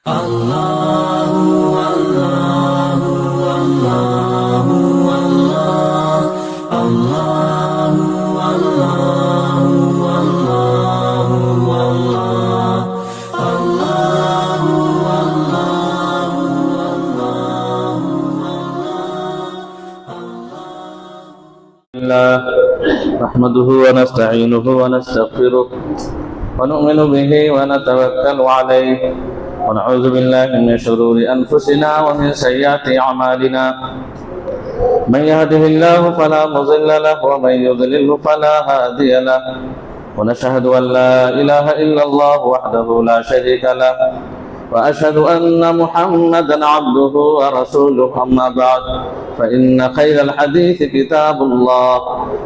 نحمده ونستعينه ونستغفره ونؤمن به ونتوكل عليه ونعوذ بالله من شرور أنفسنا ومن سيئات أعمالنا من يهده الله فلا مضل له ومن يضلل فلا هادي له ونشهد أن لا إله إلا الله وحده لا شريك له وأشهد أن محمدا عبده ورسوله أما بعد فإن خير الحديث كتاب الله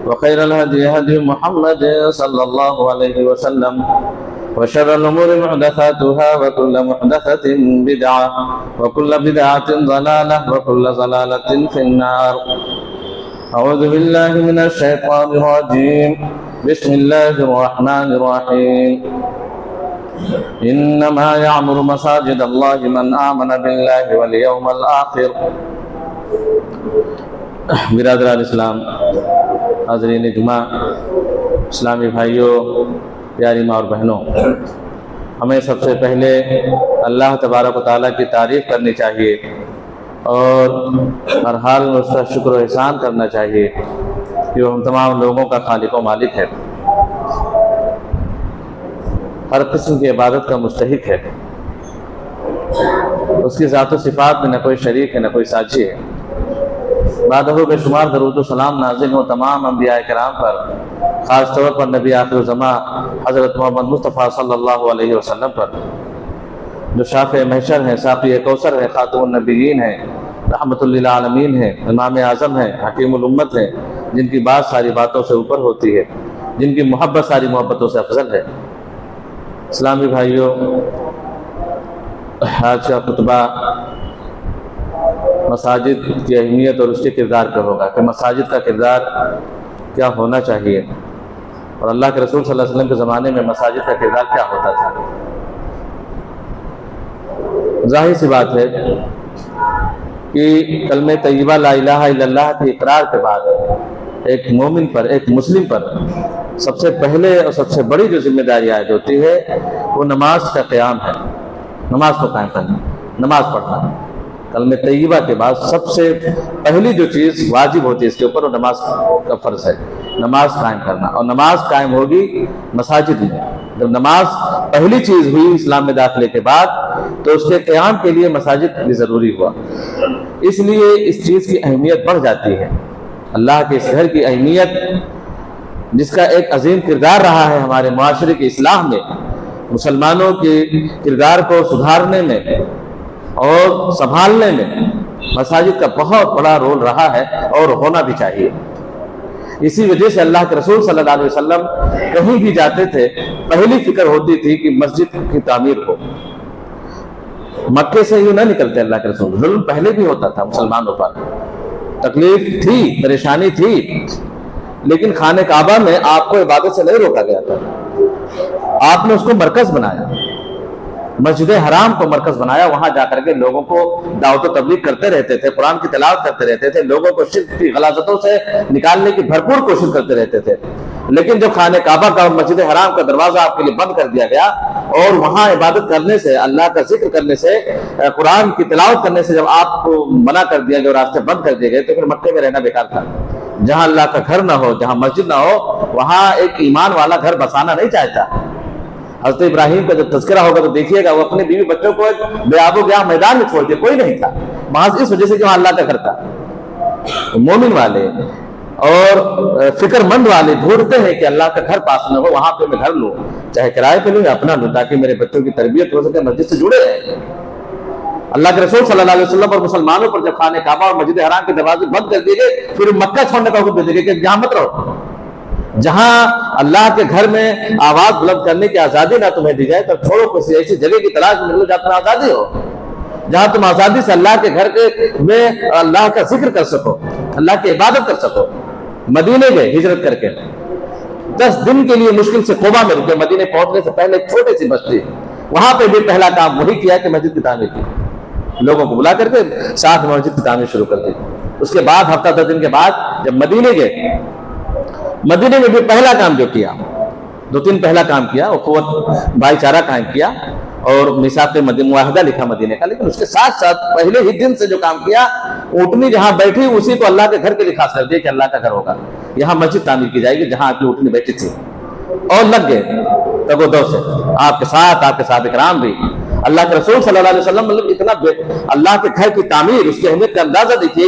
وخير الهدي هدي محمد صلى الله عليه وسلم وشر الأمور محدثاتها وكل محدثة بدعة وكل بدعة ضلالة وكل ضلالة في النار. أعوذ بالله من الشيطان الرجيم. بسم الله الرحمن الرحيم. إنما يعمر مساجد الله من آمن بالله واليوم الآخر. برادران اسلام، حاضرین جمعہ، اسلامی بھائیوں، پیاری ماں اور بہنوں، ہمیں سب سے پہلے اللہ تبارک و تعالیٰ کی تعریف کرنی چاہیے اور ہر حال میں اس کا شکر و احسان کرنا چاہیے کہ وہ ہم تمام لوگوں کا خالق و مالک ہے، ہر قسم کی عبادت کا مستحق ہے، اس کی ذات و صفات میں نہ کوئی شریک ہے نہ کوئی ساجی ہے۔ بعدہ بے شمار درود و سلام نازل ہو تمام انبیاء کرام پر، خاص طور پر نبی آخر الزماں حضرت محمد مصطفیٰ صلی اللہ علیہ وسلم پر، جو شافع محشر ہیں، ساقی کوثر ہیں، خاتم النبیین ہیں، رحمت للعالمین ہیں، امام اعظم ہیں، حکیم الامت ہیں، جن کی بات ساری باتوں سے اوپر ہوتی ہے، جن کی محبت ساری محبتوں سے افضل ہے۔ اسلامی بھائیوں، آج کا خطبہ مساجد کی اہمیت اور اس کے کردار پر ہوگا کہ مساجد کا کردار کیا ہونا چاہیے اور اللہ کے رسول صلی اللہ علیہ وسلم کے زمانے میں مساجد کا کردار کیا ہوتا تھا۔ ظاہر سی بات ہے کہ کلمہ طیبہ لا الہ الا اللہ کے اقرار کے بعد ایک مومن پر، ایک مسلم پر سب سے پہلے اور سب سے بڑی جو ذمہ داری عائد ہوتی ہے وہ نماز کا قیام ہے، نماز کو قائم کرنا، نماز پڑھنا۔ کلمہ طیبہ کے بعد سب سے پہلی جو چیز واجب ہوتی ہے اس کے اوپر وہ نماز کا فرض ہے، نماز قائم کرنا، اور نماز قائم ہوگی مساجد میں۔ جب نماز پہلی چیز ہوئی اسلام میں داخلے کے بعد تو اس کے قیام کے لیے مساجد بھی ضروری ہوا، اس لیے اس چیز کی اہمیت بڑھ جاتی ہے۔ اللہ کے اس گھر کی اہمیت، جس کا ایک عظیم کردار رہا ہے ہمارے معاشرے کی اصلاح میں، مسلمانوں کے کردار کو سدھارنے میں اور سنبھالنے میں مساجد کا بہت بڑا رول رہا ہے اور ہونا بھی چاہیے۔ اسی وجہ سے اللہ کے رسول صلی اللہ علیہ وسلم کہیں بھی جاتے تھے پہلی فکر ہوتی تھی کہ مسجد کی تعمیر ہو۔ مکے سے یوں نہ نکلتے اللہ کے رسول، ظلم پہلے بھی ہوتا تھا مسلمانوں پر، تکلیف تھی، پریشانی تھی، لیکن خانہ کعبہ میں آپ کو عبادت سے نہیں روکا گیا تھا، آپ نے اس کو مرکز بنایا، مسجد حرام کو مرکز بنایا، وہاں جا کر کے لوگوں کو دعوت و تبلیغ کرتے رہتے تھے، قرآن کی تلاوت کرتے رہتے تھے، لوگوں کو شرک کی غلاظتوں سے نکالنے کی بھرپور کوشش کرتے رہتے تھے۔ لیکن جب خانہ کعبہ کا اور مسجد حرام کا دروازہ آپ کے لیے بند کر دیا گیا اور وہاں عبادت کرنے سے، اللہ کا ذکر کرنے سے، قرآن کی تلاوت کرنے سے جب آپ کو منع کر دیا گیا اور راستے بند کر دیے گئے تو پھر مکے میں رہنا بیکار تھا۔ جہاں اللہ کا گھر نہ ہو، جہاں مسجد نہ ہو، وہاں ایک ایمان والا گھر بسانا نہیں چاہتا۔ حضرت ابراہیم کا جب تذکرہ ہوگا تو دیکھیے گا وہ اپنے بیوی بچوں کو بے آب و گیا میدان میں چھوڑ کے، کوئی نہیں تھا، محض اس وجہ سے کہ وہاں اللہ کا گھر تھا۔ مومن والے اور فکر مند والے ڈھونڈتے ہیں کہ اللہ کا گھر پاس نہ ہو، وہاں پہ میں گھر لوں، چاہے کرائے پہ لوں یا اپنا لوں، تاکہ میرے بچوں کی تربیت ہو سکے، مسجد سے جڑے رہیں۔ اللہ کے رسول صلی اللہ علیہ وسلم اور مسلمانوں پر جب خانہ کعبہ اور مسجد حرام کے دروازے بند کر دیے گئے، پھر مکہ چھوڑنے کا حکم دے دیے گئے کہ جہاں مت رہو، جہاں اللہ کے گھر میں آواز بلند کرنے کی آزادی نہ تمہیں دی جائے تو چھوڑو، کسی ایسی جگہ کی تلاش میں نکلو جہاں تمہیں آزادی ہو، جہاں تم آزادی سے اللہ کے گھر میں اللہ کا ذکر کر سکو، اللہ کی عبادت کر سکو۔ مدینے گئے ہجرت کر کے، 10 دن کے لیے مشکل سے قبا میں رکے، مدینے پہنچنے سے پہلے ایک چھوٹی سی بستی वहां पे भी पहला काम वही किया कि मस्जिद की तामीर की, लोगों को बुला करके साथ में मस्जिद की तामीर शुरू कर दी। उसके बाद हफ्ता 10 दिन के बाद जब मदीने गए, मदीने में भी पहला काम जो किया, 2-3 पहला काम किया, उखुवत भाईचारा कायम किया और मिसाक मुआहदा लिखा मदीने का। लेकिन उसके साथ साथ पहले ही दिन से जो काम किया, ऊँटनी जहां बैठी उसी को अल्लाह के घर के लिए खास कर दिया कि अल्लाह का घर होगा, यहाँ मस्जिद तामीर की जाएगी जहां आपकी ऊँटनी बैठी थी। और लग गए तगोदो से, आपके साथ इकराम भी। अल्लाह के रसूल सल्लल्लाहु अलैहि वसल्लम मतलब इतना अल्लाह के घर की तामीर, उसकी अहमियत का अंदाजा देखिए,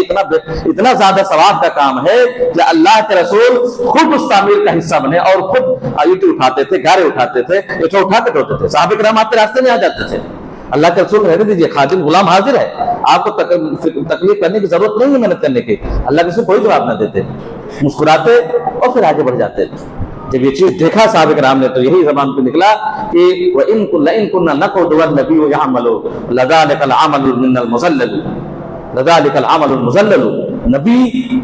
इतना ज्यादा सवाब का काम है कि अल्लाह के रसूल खुद उस तामीर का हिस्सा बने और खुद ईंटें उठाते थे, गारे उठाते थे, ईंटें उठा के ढोते थे। साहब इकराम आपके रास्ते में आ जाते थे। अल्लाह के रसूल रहने दीजिए, खादिम गुलाम हाजिर है, आपको तकलीफ करने की जरूरत नहीं है, मेहनत करने की। अल्लाह के रसूल कोई जवाब ना देते, मुस्कुराते और फिर आगे बढ़ जाते। जब ये चीज देखा साहब कराम ने तो यही जबान पे निकला कि इन कुन्ना नक़ुदु नबी यअमलु लज़ालिकल अमलु मिनल मुज़ल्लल, लज़ालिकल अमलुल मुज़ल्लल। नबी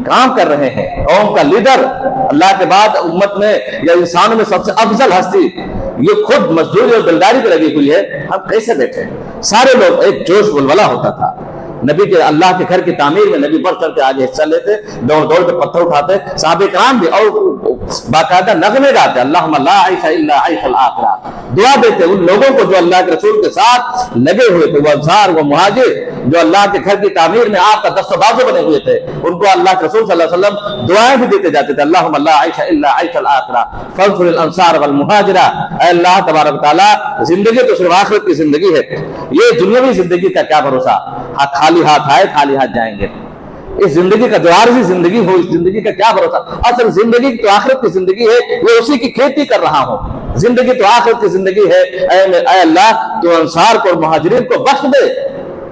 काम कर रहे हैं, कौम का लीडर, अल्लाह के बाद उम्मत में या इंसान में सबसे अफजल हस्ती, ये खुद मजदूरी और दिलदारी पे लगी हुई है, हम कैसे बैठे? सारे लोग, एक जोश बुलबुला होता था। नबी के अल्लाह के घर की तामीर में नबी बढ़ चढ़ के आगे हिस्सा लेते, दौड़ दौड़ के पत्थर उठाते, साहबे कराम भी, और बाकायदा नगमे गाते, अल्लाहुम्मा ला आइशा इल्ला आइशल आखिरा, दुआ देते उन लोगों को जो अल्लाह के रसूल के साथ लगे हुए थे, वो अंसार, वो मुहाजिर जो अल्लाह के घर की तामीर में आपका दस्तबाजो बने हुए थे, उनको अल्लाह के रसूल सल्लल्लाहु अलैहि वसल्लम दुआएं भी देते जाते थे। अल्लाहुम्मा ला आइशा इल्ला आइशल आखिरा फंसुरिल अंसार वल मुहाजिरा। अल्लाह तबारक व तआला, जिंदगी तो सिर्फ आखिरत की जिंदगी है, ये दुनियावी जिंदगी का क्या भरोसा, खाली हाथ आए खाली हाथ जाएंगे। इस जिंदगी का जो आरज़ी जिंदगी हो, इस जिंदगी का क्या भरोसा? असल जिंदगी तो आखिरत की जिंदगी है, वो उसी की खेती कर रहा हूं। जिंदगी तो आखिरत की जिंदगी है। ऐ अल्लाह, तो अंसार को और मुहाजिरीन को बख्श दे,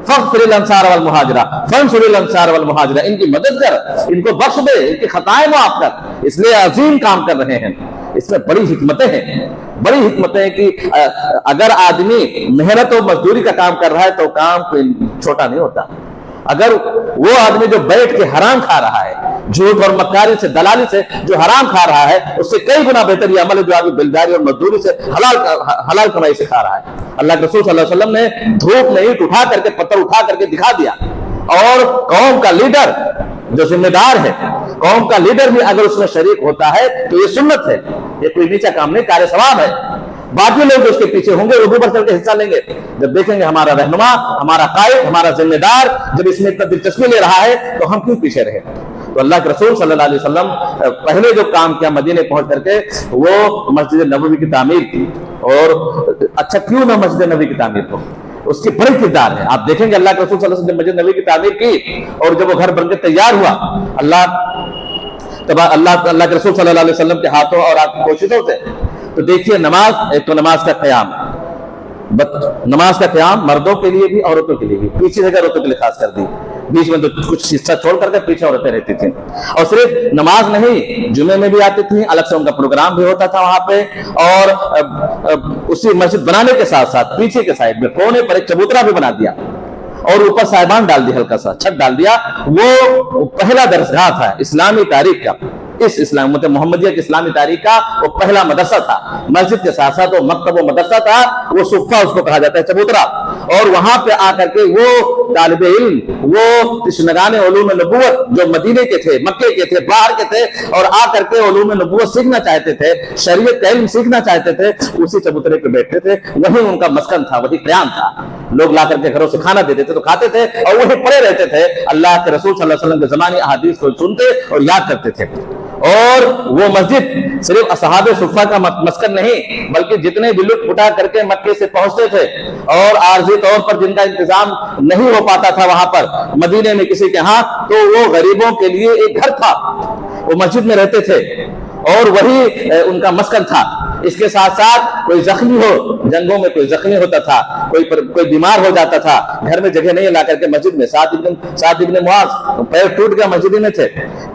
फग़फ़िरिल अंसार वल मुहाजिरा फंसुरिल अंसार वल मुहाजिरा, इनकी मदद कर, इनको बख्श दे, इनकी खताएं माफ कर। इसलिए अजीम काम कर रहे हैं। इसमें बड़ी हिकमतें हैं, बड़ी हिकमतें हैं कि अगर आदमी मेहनत और मजदूरी का काम कर रहा है तो काम कोई छोटा नहीं होता। अगर वो आदमी जो बैठ के हराम खा रहा है, झूठ और मक्कारी से, दलाली से जो हराम खा रहा है, उससे कई गुना बेहतर ये अमल है जो आदमी बिलदारी और मजदूरी से हलाल कमाई से खा रहा है। अल्लाह के रसूल सल्लल्लाहु अलैहि वसल्लम ने धूप में ईंट उठा करके, पत्थर उठा करके दिखा दिया। और कौम का लीडर जो जिम्मेदार है, कौम का लीडर भी अगर उसमें शरीक होता है तो ये सुन्नत है, ये कोई नीचा काम नहीं, कार्य सवाब है। बाकी लोग उसके पीछे होंगे, वो ऊपर चल के हिस्सा लेंगे। जब देखेंगे हमारा रहनुमा, हमारा कायद, हमारा जिम्मेदार जब इसमें इतना दिलचस्पी ले रहा है तो हम क्यों पीछे रहे? तो अल्लाह के रसूल सल्लल्लाहु अलैहि वसल्लम पहले जो काम किया मदीने पहुंच करके, वो मस्जिद नबवी की तामीर की। और अच्छा, क्यों ना मस्जिद नबवी की तामीर को, उसकी बड़ी किरदार है। आप देखेंगे अल्लाह के रसूल सल्लल्लाहु अलैहि वसल्लम मस्जिद नबवी की तामीर की और जब वो घर बनकर तैयार हुआ, अल्लाह के रसूल सल्लल्लाहु अलैहि वसल्लम के हाथों और आपकी कोशिशों से, तो देखिए नमाज, एक तो नमाज का क़याम, नमाज का क़याम मर्दों के लिए भी औरतों के लिए भी, पीछे से औरतों के लिए खास कर दी, बीच में तो कुछ हिस्सा छोड़ करके पीछे औरतें रहती थी। और सिर्फ नमाज नहीं, जुमे में भी आती थी, अलग से उनका प्रोग्राम भी होता था वहां पे। और उसी मस्जिद बनाने के साथ साथ पीछे के साइड में कोने पर एक चबूतरा भी बना दिया और ऊपर साहिबान डाल दिया, हल्का सा छत डाल दिया। वो पहला दरसगाह था इस्लामी तारीख का, इस इस्लाम मतलब मोहम्मदिया की इस्लामी तारीख का वो पहला मदरसा था। मस्जिद के साथ साथ वो मकतब व मदरसा था, वो सुफ़ा उसको कहा जाता है, चबूतरा। और वहां पे आकर के वो तालिबे इल्म, वो तशनगाने उलूम नबुव्वत जो मदीने के थे, मक्के के थे, बाहर के थे, और आकर के उलूम नबुव्वत सीखना चाहते थे, शरीयत का इल्म सीखना चाहते थे, उसी चबूतरे पे बैठते थे। वही उनका मस्कन था, वही क़याम था। लोग ला करके घरों से खाना देते थे तो खाते थे और वही पड़े रहते थे, अल्लाह के रसूल सल्लल्लाहु अलैहि वसल्लम के ज़मानी अहादीस को सुनते और याद करते थे। और वो मस्जिद सिर्फ असहाबे सुफ़ा का मस्कन नहीं, बल्कि जितने भी लुत्फ़ उठा करके मक्के से पहुंचते थे और आर्जी तौर पर जिनका इंतजाम नहीं हो पाता था वहां पर मदीने में किसी के यहाँ, तो वो गरीबों के लिए एक घर था, वो मस्जिद में रहते थे और वही उनका मस्कन था। इसके साथ साथ कोई जख्मी हो, जंगों में कोई जख्मी होता था, कोई बीमार हो जाता था, घर में जगह नहीं ला करके मस्जिद में, साद इब्न मुआज़ पैर टूट गया मस्जिद में थे,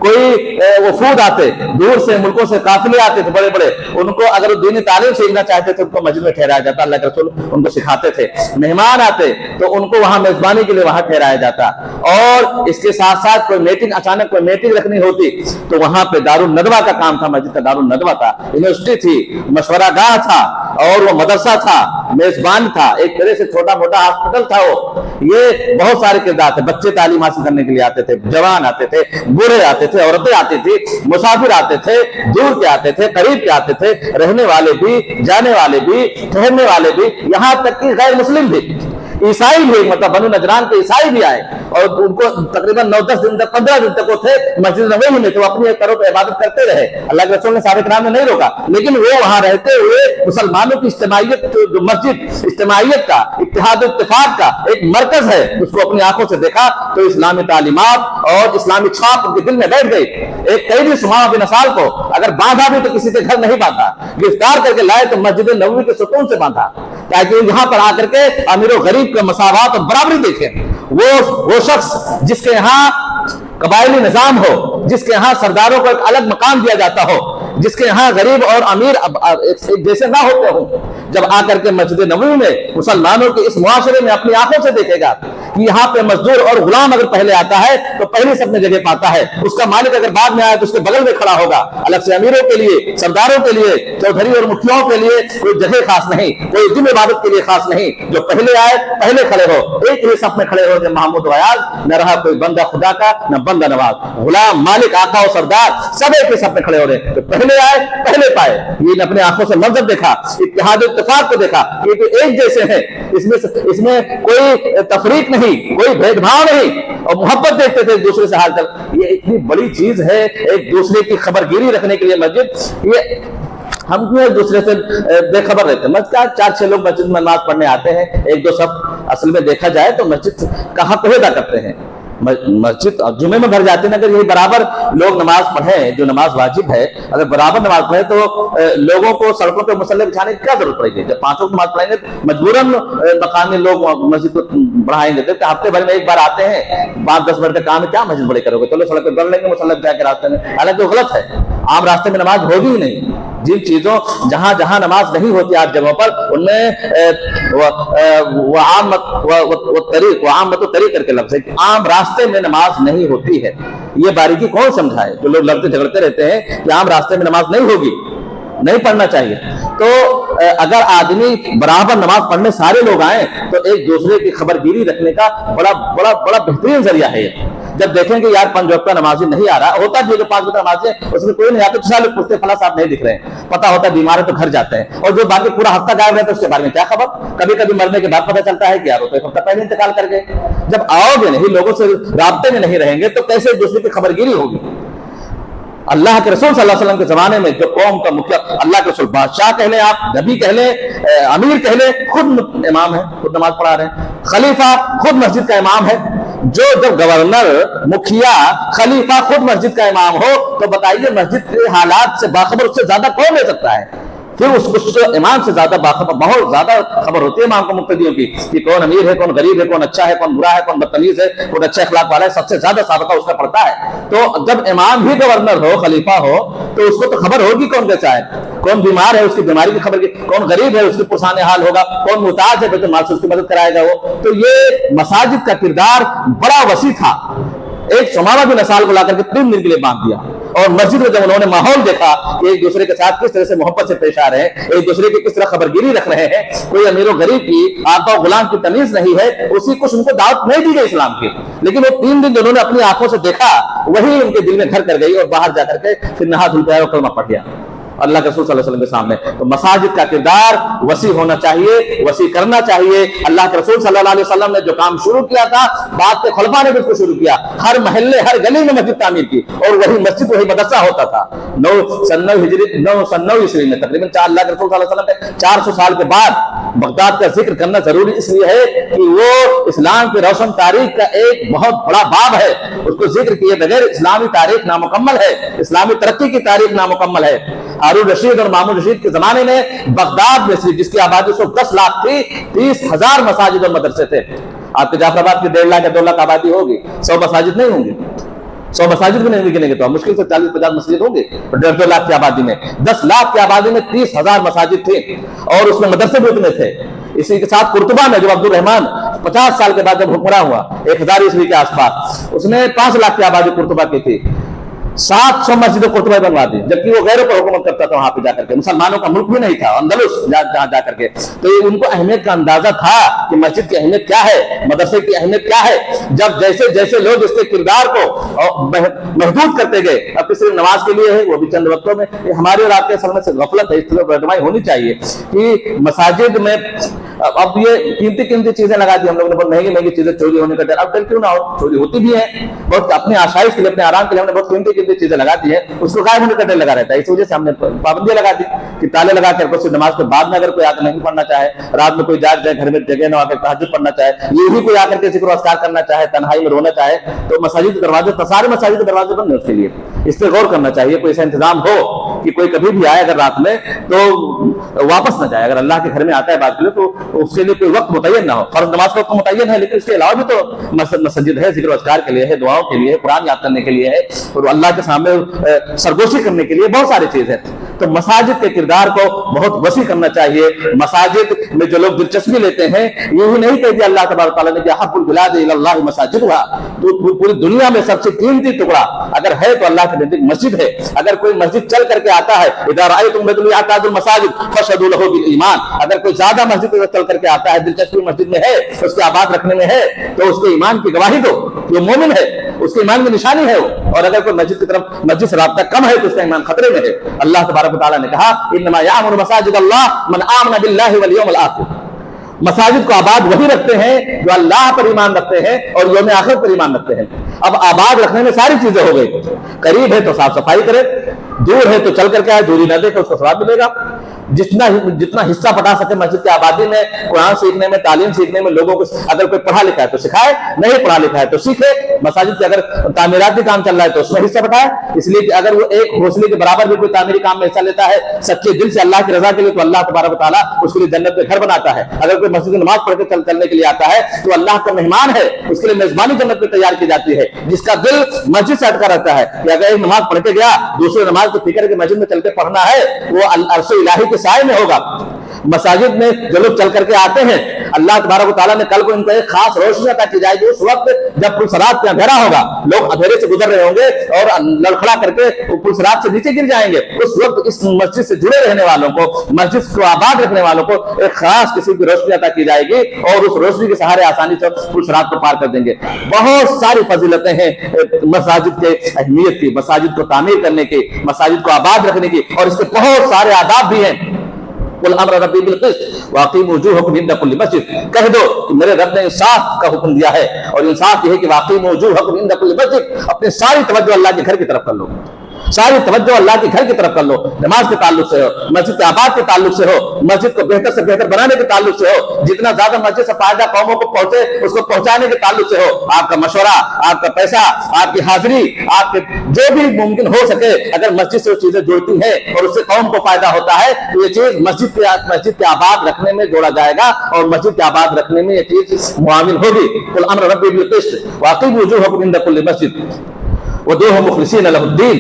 कोई वफूद आते, दूर से मुल्कों से काफिले आते थे बड़े बड़े, उनको अगर दीनी तालीम सीखना चाहते थे उनको मस्जिद में ठहराया जाता, अल्लाह के रसूल उनको सिखाते थे। मेहमान आते तो उनको वहां मेजबानी के लिए वहां ठहराया जाता। और इसके साथ साथ कोई मीटिंग, अचानक कोई मीटिंग रखनी होती तो वहां पे दारुल नदवा का काम था, मस्जिद का दारुल नदवा था, यूनिवर्सिटी थी, मशवरा गाह था और वो मदरसा था, मेजबान था, एक तरह से छोटा मोटा हॉस्पिटल था वो। ये बहुत सारे किरदार थे। बच्चे तालीम हासिल करने के लिए आते थे, जवान आते थे, बूढ़े आते थे, औरतें आती थी, मुसाफिर आते थे, दूर के आते थे, करीब के आते थे, रहने वाले भी, जाने वाले भी, ठहरने वाले भी, यहाँ तक कि गैर मुस्लिम भी, ईसाई भी, मतलब बनु नजरान के ईसाई भी आए और उनको तकरीबन 9-10 दिन तक, 15 दिन तक वो थे मस्जिद नबवी में, तो अपनी एक तरफ इबादत करते रहे। अल्लाह के रसूल ने साहब किराम ने नहीं रोका, लेकिन वो वहां रहते हुए मुसलमानों की इज्तिमाइयत, जो मस्जिद इज्तिमाइयत का, इत्तेहाद इत्तेफाक का एक मरकज है, उसको अपनी आंखों से देखा तो इस्लामी तालीमात और इस्लामी छाप उनके दिल में बैठ गई। एक कैदी सुमामा बिन असाल को अगर बांधा भी तो किसी के घर नहीं बांधा, गिरफ्तार करके लाए तो मस्जिद नबवी के सुकून से बांधा, ताकि यहाँ पर आकर के अमीर और गरीब का मसावत और बराबरी देखें। वो शख्स जिसके यहाँ कबायली निजाम हो, जिसके यहाँ सरदारों को एक अलग मकाम दिया जाता हो, जिसके यहाँ गरीब और अमीर एक जैसे ना होते हो, जब आकर के मस्जिद नबवी में मुसलमानों के इस मुआशरे में अपनी आंखों से देखेगा कि यहाँ पे मजदूर और गुलाम अगर पहले आता है तो पहले से अपनी जगह पाता है, उसका मालिक अगर बाद में आए तो उसके बगल में खड़ा होगा। अलग से अमीरों के लिए, सरदारों के लिए, चौधरी और मुखियाओं के लिए कोई जगह खास नहीं, कोई दिन इबादत के लिए खास नहीं। जो पहले आए पहले खड़े हो, एक ही सफ में खड़े हो। जब महमूद वयाज न रहा कोई बंदा खुदा का, न बंदा नवाज, गुलाम, मालिक, आका और सरदार सब एक ही सफ में खड़े हो रहे, तो पहले आए पहले पाए। ये अपने आंखों से मंजर देखा, इत्तेहाद इत्तेफाक को देखा, ये तो एक जैसे हैं, इसमें कोई तफरीक नहीं, कोई भेदभाव नहीं, और मोहब्बत देखते थे एक दूसरे से हाल चाल। ये इतनी बड़ी चीज है, एक दूसरे की खबरगिरी रखने के लिए मस्जिद। ये हम क्यों एक दूसरे से बेखबर रहते हैं? मस्जिद 4-6 लोग मस्जिद में नमाज पढ़ने आते हैं, 1-2 सब असल में देखा जाए तो मस्जिद का हक अदा करते हैं। मस्जिद जुमे में भर जाते हैं, अगर यही बराबर लोग नमाज पढ़े जो नमाज वाजिब है, अगर बराबर नमाज पढ़े तो लोगों को सड़कों पे मुसल्ले बिछाने की क्या जरूरत पड़ेगी? जब 5 वक्त नमाज पढ़ेंगे मजबूरन मकामी लोग मस्जिद को बढ़ाएंगे। तो हफ्ते भर में एक बार आते हैं, 5-10 मिनट का काम है, क्या मस्जिद बड़े करोगे? चलो सड़क पे कर लेंगे मुसल्ला बिछा के रास्ते में, हालांकि गलत है। आम रास्ते में नमाज होगी ही नहीं। जिन चीजों जहां जहां नमाज नहीं होती आप जगहों पर, उनमें आम तरीक करके लफ्ज़ है कि आम रास्ते में नमाज नहीं होती है। ये बारीकी कौन समझाए? जो लोग लड़ते झगड़ते रहते हैं कि आम रास्ते में नमाज नहीं होगी, नहीं पढ़ना चाहिए। तो अगर आदमी बराबर नमाज पढ़ने सारे लोग आए तो एक दूसरे की खबरगिरी रखने का बड़ा बड़ा बड़ा बेहतरीन जरिया है। जब देखेंगे यार 5 वक्त का नमाजी नहीं आ रहा, होता भी जो 5 वक्त नमाजी है उसमें कोई नहीं आता, तो सारे पूछते फला साहब नहीं दिख रहे हैं, पता होता है बीमार है तो घर जाते हैं, और जो बाकी पूरा हफ्ता गायब रहता है उसके बारे में क्या खबर? कभी कभी मरने के बाद पता चलता है कि यार वो तो एक हफ्ता पहले इंतकाल कर गए। जब आओगे नहीं, लोगों से राब्ते में नहीं रहेंगे तो कैसे एक दूसरे की खबरगिरी होगी? अल्लाह के रसूल सल्लल्लाहु अलैहि वसल्लम के जमाने में जो कौम का मुखिया, अल्लाह के रसूल बादशाह कह ले, आप नबी कह ले, अमीर कह ले, खुद इमाम है, खुद नमाज पढ़ा रहे हैं, खलीफा खुद मस्जिद का इमाम है। जो जब गवर्नर, मुखिया, खलीफा खुद मस्जिद का इमाम हो तो बताइए मस्जिद के हालात से बाखबर उससे ज्यादा कौन ले सकता है? फिर उसको इमाम से ज्यादा बाखबर, बहुत ज्यादा खबर होती है इमाम को मुक्तदियों की कि कौन अमीर है, कौन गरीब है, कौन अच्छा है, कौन बुरा है, कौन बदतमीज है, कौन अच्छे अखलाक वाला है, सबसे ज्यादा साबिता उसका पड़ता है। तो जब इमाम भी गवर्नर हो, खलीफा हो, तो उसको तो खबर होगी कौन कैसा है, कौन बीमार है उसकी बीमारी की खबर, कौन गरीब है उसकी पुरसाने हाल होगा, कौन मुहताज है बैतुल माल से उसकी मदद कराएगा वो। तो ये मसाजिद का किरदार बड़ा वसी था। एक सुमामा बिन असाल को लाकर के 3 दिन के लिए बांध दिया, और मस्जिद में जब उन्होंने माहौल देखा कि एक दूसरे के साथ किस तरह से मोहब्बत से पेश आ रहे हैं, एक दूसरे की किस तरह खबरगिरी रख रहे हैं, कोई अमीर और गरीब की, आका और गुलाम की तमीज नहीं है, उसी कुछ उनको दावत नहीं दी गई इस्लाम की। लेकिन वो 3 दिन जो उन्होंने अपनी आंखों से देखा वही उनके दिल में घर कर गई, और बाहर जाकर के फिर नहा धुल के कलमा पढ़ दिया अल्लाह के रसूल सल्लल्लाहु अलैहि वसल्लम के सामने। तो मसाजिद का किरदार वसी होना चाहिए, वसी करना चाहिए। अल्लाह के रसूल सल्लल्लाहु अलैहि वसल्लम ने जो काम शुरू किया था, बाद के खुलफा ने भी उसको शुरू किया, हर महल्ले हर गली में मस्जिद तामीर की, और वही मस्जिद वही मदरसा होता था। 9 ईस्वी में तकरीबन अल्लाह के रसूल सल्लल्लाहु अलैहि वसल्लम के 400 साल के बाद बगदाद का जिक्र करना जरूरी इसलिए है कि वो इस्लाम की रोशन तारीख का एक बहुत बड़ा बाब है। उसको जिक्र किए बगैर इस्लामी तारीख नामुकम्मल है, इस्लामी तरक्की की तारीख नामुकम्मल है। हारून रशीद और मामून रशीद के जमाने में बगदाद में से, जिसकी आबादी 10 लाख थी, 30,000 मसाजिद और मदरसे थे। आपके जाफराबाद की 1.5 लाख या 2 लाख आबादी होगी, 100 मसाजिद नहीं होंगी, 100 मसाजिद भी नहीं गिनेंगे तो मुश्किल से 40-50 मस्जिद होंगे। 1.5 लाख की आबादी में, 10 लाख की आबादी में 30,000 मसाजिद थे, और उसमें मदरसे भी उतने थे। इसी के साथ कुर्तुबा में जो अब्दुल रहमान 50 साल के बाद जब हुक्मरान हुआ 1000 ईस्वी के आसपास, उसमें 5 लाख की आबादी कुर्तुबा की थी। 700 मस्जिद कुर्तुबा बनवा दी, जबकि वो गैरों पर हुकूमत करता था वहां पे जाकर के, मुसलमानों का मुल्क भी नहीं था, अंदलुस जाकर के। तो उनको अहमियत का अंदाजा था कि मस्जिद की अहमियत क्या है, मदरसे की अहमियत क्या है। जब जैसे जैसे लोग इसके किरदार को महदूद करते गए, अब तो सिर्फ नमाज के लिए है, वो भी चंद वक्तों में, हमारे और आपके समय से गफलत है, इस तरह रहनुमाई होनी चाहिए कि मसाजिद में अब ये कीमती चीजें लगा दी हम लोगों ने, बहुत महंगी महंगी चीजें चोरी होने का डर। अब डर क्यों ना हो, चोरी होती भी है, बहुत अपने आसाइश के लिए, अपने आराम के लिए हमने बहुत कीमती चीजें लगा दी है, उसको गायब होने का डर लगा रहता है। इस वजह से हमने पाबंदियां लगा दी कि ताले लगा कर नमाज के बाद में अगर कोई आकर नहीं पढ़ना चाहे, रात में कोई जाग जाए, घर में जगह न आकर तहज्जुद पढ़ना चाहे, ये भी कोई आकर के जिक्र अस्कार करना चाहे, तन्हाई में रोना चाहे, तो मसाजिद के दरवाजे, सारे मसाजिद के दरवाजे बंद है उसके लिए। इस पर गौर करना चाहिए, कोई ऐसा इंतजाम हो कि कोई कभी भी आए अगर रात में तो वापस न जाए। अगर अल्लाह के घर में आता है बात के लिए तो उसके लिए कोई वक्त मुतय्यन ना हो। फर्ज नमाज का वक्त मुतय्यन है, लेकिन इसके अलावा भी तो मस्जिद है, जिक्र अस्कार के लिए है, दुआओं के लिए है, कुरान याद करने के लिए है, और अल्लाह के सामने सरगोशी करने के लिए बहुत सारी चीज है। तो मसाजिद के किरदार को बहुत वसी करना चाहिए। मसाजिद में जो लोग दिलचस्पी लेते हैं, यही नहीं कह दिया अल्लाह तबारक तआला ने कि अहब्बुल बिलाद इलल्लाह मसाजिदुहा, तो पूरी दुनिया में सबसे कीमती टुकड़ा अगर है तो अल्लाह के नजदीक मस्जिद है। अगर कोई मस्जिद चल करके आता है, इदा राअयतुम रजुलन यअतादुल मसाजिद फशहदू लहू बिल ईमान, अगर कोई ज्यादा मस्जिद में चल करके आता है, दिलचस्पी मस्जिद में है, उसके आबाद रखने में है, तो उसके ईमान की गवाही दो कि वो मोमिन है, उसके ईमान की निशानी है वो। और अगर कोई मस्जिद की तरफ, मस्जिद से राब्ता कम है, तो उसका ईमान खतरे में है। अल्लाह तबारक व तआला ने कहा इन्नमा यामुरु मसाजिद अल्लाह मन आमना बिल्लाहि वल यौमिल आखिर, मसाजिद को आबाद वही रखते हैं जो अल्लाह पर ईमान रखते हैं और यौम आखिरत पर ईमान रखते हैं। अब आबाद रखने में सारी चीजें हो गई, करीब है तो साफ सफाई करे, दूर है तो चल करके आए, दूरी न देखे, उसको सवाब मिलेगा। जितना हिस्सा पटा सके मस्जिद की आबादी में, कुरान सीखने में, तालीम सीखने में, लोगों को अगर कोई पढ़ा लिखा है तो सिखाए, नहीं पढ़ा लिखा है तो सीखे। मसाजिद के अगर तामीराती काम चल रहा है तो उसमें हिस्सा पटाए, इसलिए कि अगर वो एक हौसले के बराबर भी कोई तामीरी काम में हिस्सा लेता है सच्चे दिल से अल्लाह की रजा के लिए, तो अल्लाह तबारक व तआला उसके लिए जन्नत में घर बनाता है। अगर कोई मस्जिद में नमाज पढ़ के चलने के लिए आता है तो अल्लाह का मेहमान है, उसके लिए मेजबानी जन्नत में तैयार की जाती है। जिसका दिल मस्जिद से अटका रहता है कि अगर एक नमाज पढ़ के गया, दूसरे नमाज को फिक्र के मस्जिद में चल के पढ़ना है, वो अर्श इलाही के साए में होगा। मसाजिद में जो लोग चल करके आते हैं, अल्लाह तबारक व तआला ने कल को इनको एक खास रोशनी अता की जाएगी। उस वक्त जब पुलसरात पे अंधेरा होगा, लोग अंधेरे से गुजर रहे होंगे और लड़खड़ा करके पुलसरात से नीचे गिर जाएंगे, उस वक्त इस मस्जिद से जुड़े रहने वालों को, मस्जिद को आबाद रखने वालों को एक खास किसी की रोशनी अता की जाएगी और उस रोशनी के सहारे आसानी से पुलसरात को पार कर देंगे। बहुत सारी फजीलतें हैं मसाजिद के अहमियत की, मसाजिद को तामीर करने की, मसाजिद को आबाद रखने की, और इसके बहुत सारे आदाब भी हैं। कुल अमर रब्बी बिल क़िस्त वाक़ीमू वजूहकुम इंद कुल्लि मस्जिद, कह दो कि मेरे रब ने इंसाफ का हुक्म दिया है, और इंसाफ ये है कि वाक़ीमू वजूहकुम इंद कुल्लि मस्जिद, अपनी सारी तवज्जो अल्लाह के घर की तरफ कर लो, सारी तवज्जो अल्लाह के घर की तरफ कर लो। नमाज के ताल्लुक से हो, मस्जिद के आबाद के ताल्लुक से हो, मस्जिद को बेहतर से बेहतर बनाने के ताल्लुक से हो, जितना ज्यादा मस्जिद से फायदा कौमों को पहुंचे उसको पहुंचाने के ताल्लुक से हो। आपका मशवरा, आपका पैसा, आपकी हाजिरी, आपके जो भी मुमकिन हो सके, अगर मस्जिद से वो चीजें जुड़ती हैं और उससे कौम को फायदा होता है, तो ये चीज मस्जिद के आबाद रखने में जोड़ा जाएगा और मस्जिद के आबाद रखने में ये चीज मुआविन होगी। कुल अमर रब्बी बिल क़िस्त वाक़ीमू वजूहकुम इंद कुल्लि मस्जिद वदूहु मुखलिसीन लहुद्दीन,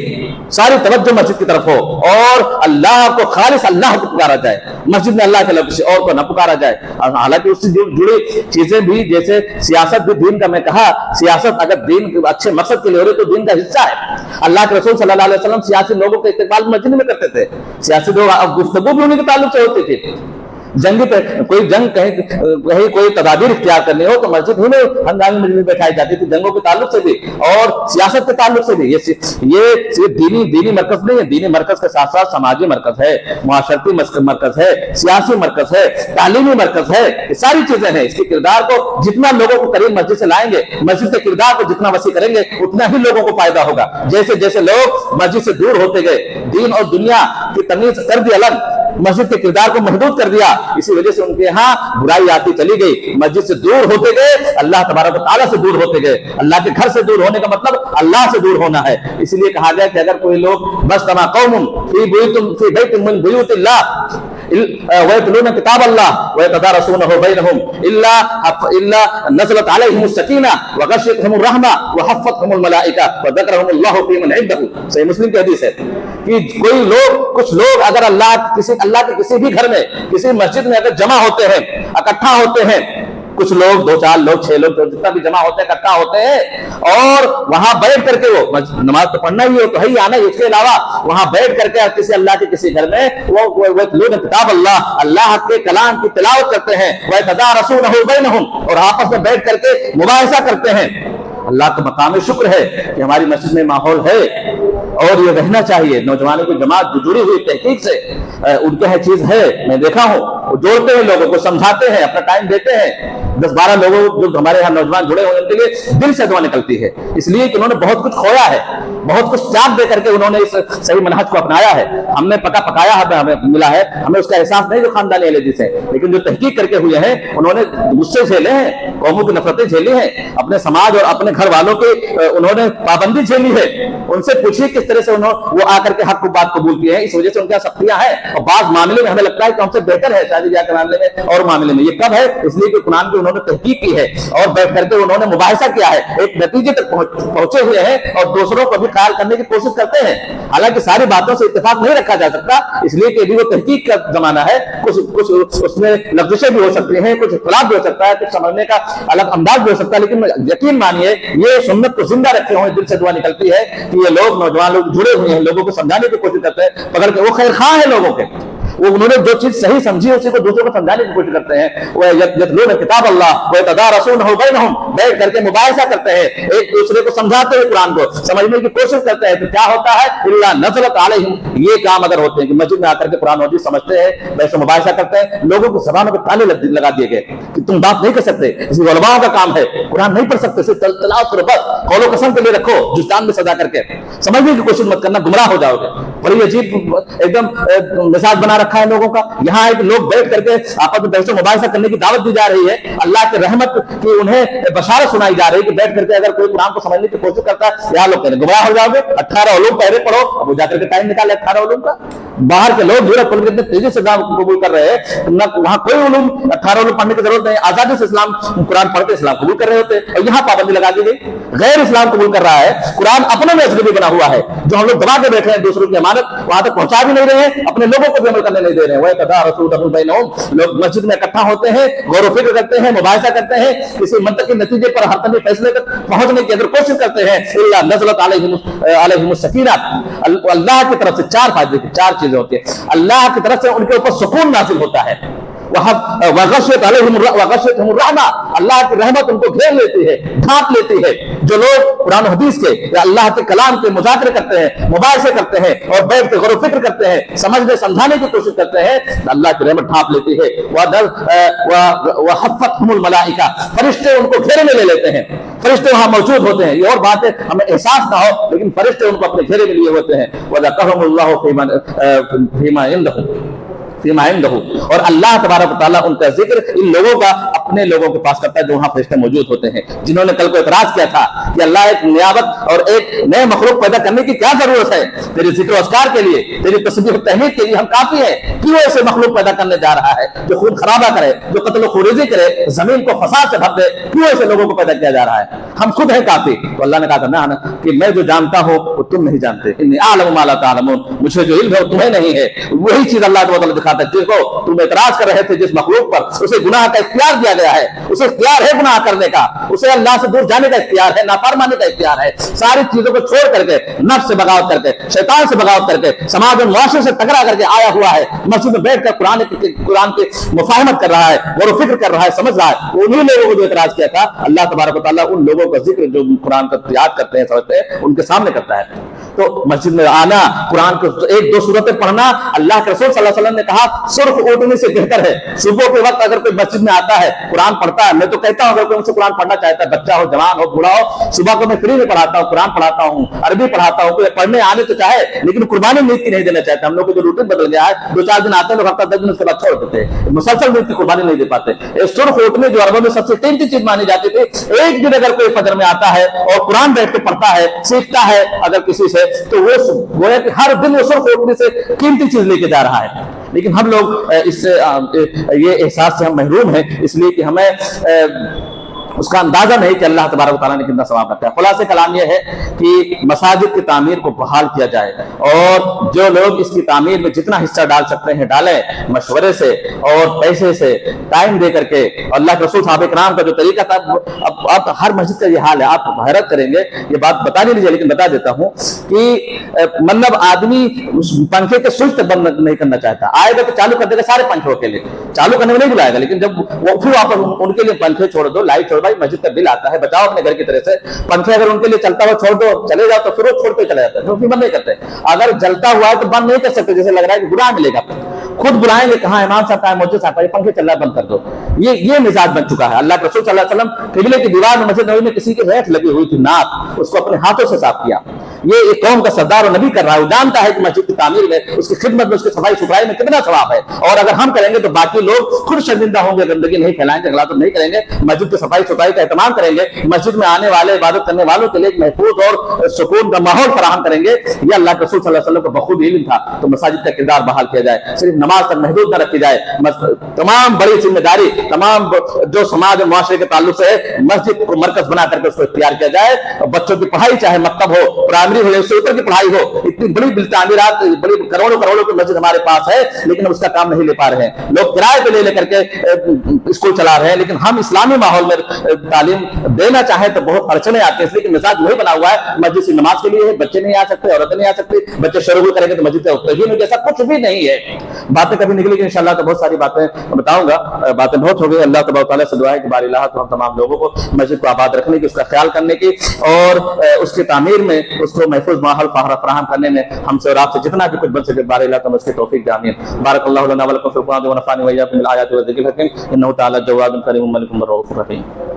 सारी तवज्जो मस्जिद की तरफ हो और अल्लाह को खालिस अल्लाह को पुकारा जाए, मस्जिद में अल्लाह के अलावा किसी और को न पुकारा जाए। हालांकि उससे जुड़ी चीजें भी, जैसे सियासत भी दीन का, मैं कहा सियासत अगर दीन के अच्छे मकसद के लिए हो रही तो दीन का हिस्सा है। अल्लाह के रसूल सल्लल्लाहु अलैहि वसल्लम सियासी लोगों के इस्तेमाल मस्जिद में करते थे, सियासी लोग गुफ्तगू भी उन्हीं के ताल्लुक से होती थी। जंग पे कोई जंग कहीं कोई तदाबीर इख्तियार करनी हो तो मस्जिद ही में हंगामी मजलिस बैठाई जाती थी, जंगों के ताल्लुक से भी और सियासत के ताल्लुक से भी। ये सिर्फ दीनी मरकज नहीं है, दीनी मरकज के साथ साथ समाजी मरकज है, मुआशरती मरकज है, सियासी मरकज है, तालीमी मरकज है, ये सारी चीजें हैं। इसके किरदार को जितना लोगों को करीब मस्जिद से लाएंगे, मस्जिद के किरदार को जितना वसी करेंगे, उतना ही लोगों को फायदा होगा। जैसे जैसे लोग मस्जिद से दूर होते गए, दीन और दुनिया की तमीज कर दी अलग, मस्जिद के किरदार को महदूद कर दिया, इसी वजह से उनके यहाँ बुराई आती चली गई। मस्जिद से दूर होते गए, अल्लाह तबारक व तआला से दूर होते गए। अल्लाह के घर से दूर होने का मतलब अल्लाह से दूर होना है। इसलिए कहा गया कि अगर कोई लोग बस तमा कौमुन फी बैतिन मिन बुयूतिल्लाह व यतलूना किताब अल्लाह व यतदारसूनहु बैनहुम इल्ला नज़लत अलैहिमुस सकीना व गशियतहुमुर रहमा व हफ़्फ़तहुमुल मलाइका व ज़करहुमुल्लाहु फी मन इंदहु। सही मुस्लिम की हदीस है कि कुछ लोग अगर अल्लाह के किसी भी घर में, किसी मस्जिद में अगर जमा होते हैं, इकट्ठा होते हैं, कुछ लोग 2-4 लोग 6 लोग जितना भी जमा होते हैं, इकट्ठा होते हैं और वहां बैठ करके वो नमाज तो पढ़ना ही हो तो ही आना ही, उसके अलावा वहां बैठ करके किसी अल्लाह के किसी घर में वो लोग किताब अल्लाह के कलाम की तिलावत करते हैं, वह तदारसूनहु बैनहुम, और आपस में बैठ करके मुबाहिसा करते हैं। अल्लाह का मकाम शुक्र है कि हमारी मस्जिद में माहौल है और ये रहना चाहिए। नौजवानों की जमात जो जुड़ी हुई तहकीक से उनके यहाँ चीज है, मैं देखा हूँ, वो जोड़ते हैं, लोगों को समझाते हैं, अपना टाइम देते हैं। 10-12 लोगों जो हमारे यहाँ नौजवान जुड़े हुए उनके लिए दिल से दुआ निकलती है, इसलिए कि उन्होंने बहुत कुछ खोया है, बहुत कुछ त्याग दे करके उन्होंने इस सही मनहज को अपनाया है। हमने पकाया है, हमें मिला है, हमें उसका एहसास नहीं जो खानदानी अहले से, लेकिन जो तहकीक करके हुए हैं उन्होंने गुस्से झेले हैं, कौमों की नफरतें झेली हैं, अपने समाज और अपने घर वालों की उन्होंने पाबंदी झेली है। उनसे पूछिए किस तरह से वो आकर के हक को बात कबूल किए हैं। इस वजह से उनके सख्तियां हैं और बात मामले में हमें लगता है कि हमसे बेहतर है शादी ब्याह के मामले में और मामले में। ये कब है? इसलिए कि कुरान की उन्होंने तहकीक की है और बैठ करके उन्होंने मुबाहिसा किया है, एक नतीजे तक पहुंचे हुए हैं और दूसरों को भी ख्याल करने की कोशिश करते हैं। हालांकि सारी बातों से इत्तेफाक नहीं रखा जा सकता, इसलिए कि अभी वो तहकीक का जमाना है, कुछ उसमें लफ्ज़ें भी हो सकती हैं, कुछ इख्तिलाफ भी हो सकता है, कुछ समझने का अलग अंदाज भी हो सकता है, लेकिन यकीन मानिए ये सुन्नत को जिंदा रखे हुए दिल से दुआ निकलती है कि ये लोग नौजवान लोग जुड़े हुए हैं, लोगों को समझाने की कोशिश करते हैं, पकड़ के वो खैर खां है लोगों के, वो उन्होंने जो चीज सही समझी उसी को दूसरों को समझाने की कोशिश करते हैं। वो यतलून किताब अल्लाह व यतदारसूनहु बैनहुम, बैठ करके मुबाहिसा करते हैं, एक दूसरे को समझाते हैं, कुरान को समझने की कोशिश करते हैं। तो क्या होता है? इल्ला नज़लत अलैहिम, ये काम अगर होते हैं कि मस्जिद में आकर के कुरान मजीद समझते हैं, वैसे मुबाहिसा करते हैं, लोगों की ज़बानों पे ताले लगा दिए गए कि तुम बात नहीं कर सकते, इसी उलमाओं का काम है, कुरान नहीं पढ़ सकते, सिर्फ तलावत करो बस, कौलो कसम के लिए रखो, जुस्तान में सजा करके समझने की कोशिश मत करना, गुमराह हो जाओगे। बड़ी अजीब एकदम मिजाज बना रखा है लोगों का। यहाँ एक लोग बैठ करके आपस में बहस मुबाहिसा करने की दावत दी जा रही है, अल्लाह के रहमत की उन्हें बशारत सुनाई जा रही है कि बैठ करके अगर कोई कुरान को समझने की कोशिश करता है, यहाँ लोग कहते गुमराह हो जाओगे, 18 उलूम पहले पढ़ो, अब वो जाकर के टाइम निकाले 18 उलूम का। बाहर के लोग यूरोप पढ़ के तेजी से कबूल कर रहे हैं, वहां कोई उलूम 18 उलूम पढ़ने की जरूरत नहीं, आजादी से इस्लाम कुरान पढ़ते इस्लाम कबूल कर रहे होते, और यहाँ पाबंदी लगा दी गई, गैर इस्लाम कबूल कर रहा है, कुरान अपने में अजनबी बना हुआ है, जो हम लोग दबा के बैठे हैं, दूसरों की अमानत वहां तक पहुंचा भी नहीं रहे हैं, अपने लोगों को भी अमल करने नहीं दे रहे हैं। वह तदारसूनहु बैनहुम, लोग मस्जिद में इकट्ठा होते हैं, गौर व फिक्र करते हैं, मुबाहिसा करते हैं, किसी मंतक के नतीजे पर हतमी फैसले तक पहुंचने की अगर कोशिश करते हैं, इल्ला नज़लत अलैहिमुस सकीना, अल्लाह की तरफ से 4 फायदे की 4 चीजें होती है, अल्लाह की तरफ से उनके ऊपर सुकून नाज़िल होता है, अल्लाह की रहमत उनको घेर लेती है, ढांप लेती है। जो लोग कुरान हदीस के या अल्लाह के कलाम के मुज़ाकरे करते हैं, मुबाहिसे करते हैं और बैठ के गौर फिक्र करते हैं, समझने समझाने की कोशिश करते हैं, अल्लाह की रहमत ढांप लेती है। वहफ़्फ़तहुमुल मलाइका, फरिश्ते उनको घेरे में ले लेते हैं, फरिश्ते वहां मौजूद होते हैं। ये और बात है, हमें एहसास ना हो, लेकिन फरिश्ते उनको अपने घेरे में लिए होते हैं। वज़करहुमुल्लाहु फ़ीमा इंदहु, और अल्लाह तबारक व तआला उनका जिक्र इन लोगों का अपने लोगों के पास करता है जो वहां फरिश्ते मौजूद होते हैं, जिन्होंने कल को इतराज किया था कि अल्लाह एक नियाबत और एक नए मखलूक पैदा करने की क्या जरूरत है, तेरे जिक्र अस्कार के लिए, तेरी तस्बीह तहमीद के लिए हम काफी है, क्यों ऐसे मखलूक पैदा करने जा रहा है जो खून खराबा करे, जो कत्ल खुरेजी करे, जमीन को फसाद से भर दे, क्यों ऐसे लोगों को पैदा किया जा रहा है, हम खुद हैं काफी। तो अल्लाह ने कहा था ना कि मैं जो जानता हूं वो तुम नहीं जानते, इन्नी अअलमु मा ला तअलमून, मुझे जो इल्म है वो तुम्हें नहीं है। वही चीज अल्लाह तआला दिखाता है, जिसको तुम एतराज कर रहे थे, जिस मखलूक पर उसे गुनाह का इख्तियार दिया गया है, उसे इख्तियार है गुनाह करने का, उसे अल्लाह से दूर जाने का इख्तियार है, नाफरमानी का इख्तियार है, सारी चीजों को छोड़ करके, नफ्स से बगावत करके, शैतान से बगावत करके, समाज और मुआशरे से टकरा करके आया हुआ है, मस्जिद में बैठकर कुरान की मुफाहमत कर रहा है, गौर फिक्र कर रहा है, समझ रहा है, उन्हीं लोगों को जो एतराज किया था, अल्लाह तबारक व तआला उन लोगों का जिक्र जो कुरान का याद करते हैं, समझते हैं, उनके सामने करता है। तो मस्जिद में आना, कुरान को 1-2 सूरतें पढ़ना, अल्लाह के रसूल सल्लल्लाहु अलैहि वसल्लम ने कहा सुर्ख ऊँटने से बेहतर है। सुबह के वक्त अगर कोई मस्जिद में आता है, कुरान पढ़ता है, मैं तो कहता हूं अगर कोई मुझसे कुरान पढ़ना चाहता है, बच्चा हो, जवान हो, बूढ़ा हो, सुबह को मैं फ्री में पढ़ाता हूं, कुरान पढ़ाता हूं, अरबी पढ़ाता हूं, कोई पढ़ने आने तो चाहे, लेकिन कुर्बानी नीत की नहीं देना चाहता। हम लोग को जो रूटीन बदल गया है, 2-4 दिन आते हैं लोग, हफ्ता 10 दिन उसके बाद छोड़ देते हैं, मुसलसल नीत की कुर्बानी नहीं दे पाते। सुर्ख ऊँटने जो अरबों में सबसे कीमती चीज मानी जाती थी, एक दिन अगर कोई फजर में आता है और कुरान बैठ के पढ़ता है, सीखता है अगर किसी से, तो वो गोया कि हर दिन वो सुर्ख ऊँटने से कीमती चीज लेके जा रहा है। लेकिन हम लोग इससे ये एहसास से हम महरूम हैं, इसलिए कि हमें उसका अंदाजा नहीं कि अल्लाह तबारक व तआला ने कितना सवाब रखा है। खुलासे कलाम यह है कि मसाजिद की तामीर को बहाल किया जाए और जो लोग इसकी तामीर में जितना हिस्सा डाल सकते हैं डालें, मशवरे से और पैसे से, टाइम दे करके। अल्लाह के रसूल साहब इकराम का जो तरीका था, अब हर मस्जिद का ये हाल है, आप हैरत करेंगे। ये बात बता नहीं लीजिए लेकिन बता देता हूँ कि मतलब आदमी पंखे के स्विच तक बंद नहीं करना चाहता, आएगा तो चालू कर देगा सारे पंखों के लिए, चालू करने में नहीं बुलाएगा, लेकिन जब वो फिर वापस उनके लिए पंखे छोड़ दो, लाइट छोड़, भाई मस्जिद का बिल आता है, बचाओ अपने घर की तरह से। पंखे अगर उनके लिए चलता हुआ छोड़ दो, चले जाओ, तो फिर वो छोड़ के चला जाता है, तो फिर बंद नहीं करते। अगर जलता हुआ है तो बंद नहीं कर सकते, जैसे लग रहा है कि गुनाह मिलेगा, खुद बुलाएंगे, कहाँ इमाम साहब का मस्जिद साहब, पंखे चल रहा है, बंद कर दो। ये मिजाज बन चुका है। अल्लाह के रसूल सल्लल्लाहु अलैहि वसल्लम किबले की दीवार में मस्जिद नबी में किसी की रेत लगी हुई थी, नाक, उसको अपने हाथों से साफ किया। ये एक कौम का सरदार और नबी कर रहा है, वो जानता है कि मस्जिद की तामीर में, उसकी खिदमत में, उसकी सफाई सुथराई में कितना सवाब है। और अगर हम करेंगे तो बाकी लोग खुद शर्मिंदा होंगे, गंदगी नहीं फैलाएंगे, गलात नहीं करेंगे, मस्जिद की सफाई सुथराई का एहतमाम करेंगे, मस्जिद में आने वाले इबादत करने वालों के लिए एक महफूज और सुकून का माहौल फराहम करेंगे। ये अल्लाह के रसूल सल्लल्लाहु अलैहि वसल्लम को बखूबी इल्म था। तो मसाजिद का किरदार बहाल किया जाए, सिर्फ नमाज तक महदूद न रखी जाए। तमाम बड़ी जिम्मेदारी तमाम जो समाज और मुआशरे के ताल्लुक से है, मस्जिद को मरकज बना करके उसको इख्तियार किया जाए। बच्चों की पढ़ाई चाहे मकतब हो, प्राइमरी हो, उससे ऊपर की पढ़ाई हो, इतनी बड़ी तामीरात, बड़ी करोड़ों करोड़ों की मस्जिद हमारे पास है, लेकिन उसका काम नहीं ले पा रहे हैं। लोग किराए पे ले लेकर के स्कूल चला रहे हैं, लेकिन हम इस्लामी माहौल में तालीम देना चाहे तो बहुत अड़चने आती है, इसलिए कि मिजाज वही बना हुआ है, मस्जिद से नमाज के लिए है, बच्चे नहीं आ सकते, औरतें नहीं आ सकती, बच्चे शुरू करेंगे तो मस्जिद से जैसा कुछ भी नहीं है। बातें कभी निकलेगी इंशाल्लाह तो बहुत सारी बातें बताऊंगा, बातें बहुत हो गई। अल्लाह तबारक व तआला से दुआ है कि बार इलाहा तो हम तमाम लोगों को मस्जिद को आबाद रखने की, उसका ख्याल करने की और उसकी तामीर में, उसको महफूज माहौल फराहम करने में हमसे और आपसे जितना भी कुछ बन सके बार इलाहा तो उसकी तौफीक दे, आमीन। बारकल्लाहु लना व लकुम फ़िल क़ुरआन व नफ़अनी व इय्याकुम बिल आयाति व ज़िक्रिल हकीम इन्नहु तआला जवादुन करीमुन मलिकुम रऊफ़ुर रहीम।